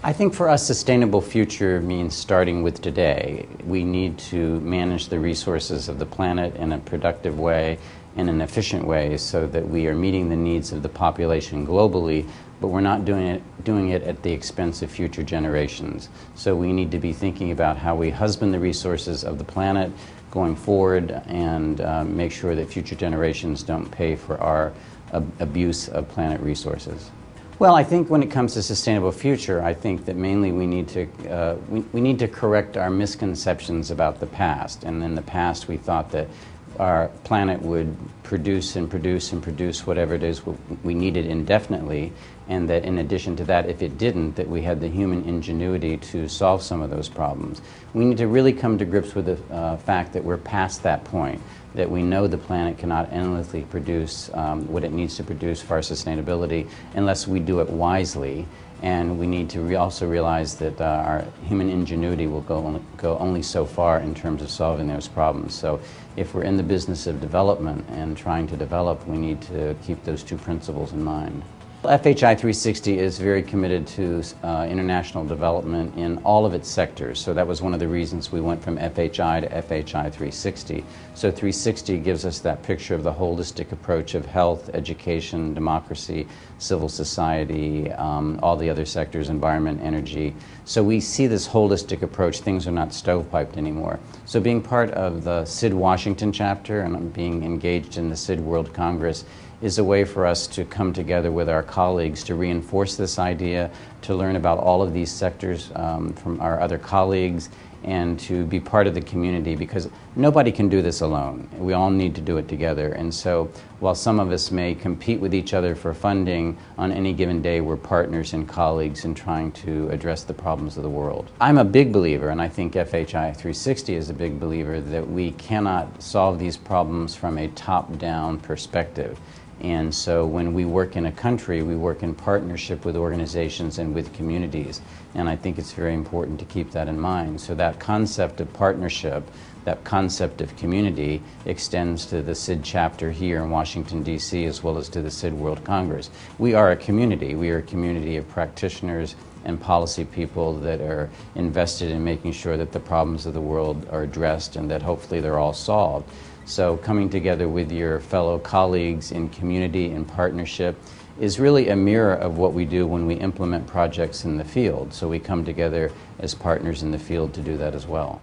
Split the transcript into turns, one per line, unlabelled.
I think for us, sustainable future means starting with today. We need to manage the resources of the planet in a productive way, in an efficient way, so that we are meeting the needs of the population globally, but we're not doing it at the expense of future generations. So we need to be thinking about how we husband the resources of the planet going forward and make sure that future generations don't pay for our abuse of planet resources. Well, I think when it comes to sustainable future, I think that mainly we need to correct our misconceptions about the past. And in the past, we thought that our planet would produce and produce and produce whatever it is we needed indefinitely, and that in addition to that, if it didn't, that we had the human ingenuity to solve some of those problems. We need to really come to grips with the fact that we're past that point, that we know the planet cannot endlessly produce what it needs to produce for our sustainability unless we do it wisely. And we need to also realize that our human ingenuity will go only so far in terms of solving those problems. So if we're in the business of development and trying to develop, we need to keep those two principles in mind. FHI 360 is very committed to international development in all of its sectors. So that was one of the reasons we went from FHI to FHI 360. So 360 gives us that picture of the holistic approach of health, education, democracy, civil society, all the other sectors, environment, energy. So we see this holistic approach. Things are not stovepiped anymore. So being part of the SID Washington chapter and being engaged in the SID World Congress is a way for us to come together with our colleagues to reinforce this idea, to learn about all of these sectors from our other colleagues, and to be part of the community, because nobody can do this alone. We all need to do it together. And so while some of us may compete with each other for funding, on any given day we're partners and colleagues in trying to address the problems of the world. I'm a big believer, and I think FHI 360 is a big believer, that we cannot solve these problems from a top-down perspective. And so when we work in a country, we work in partnership with organizations and with communities. And I think it's very important to keep that in mind. So that concept of partnership, that concept of community, extends to the SID chapter here in Washington, D.C., as well as to the SID World Congress. We are a community. We are a community of practitioners and policy people that are invested in making sure that the problems of the world are addressed and that hopefully they're all solved. So coming together with your fellow colleagues in community and partnership is really a mirror of what we do when we implement projects in the field. So we come together as partners in the field to do that as well.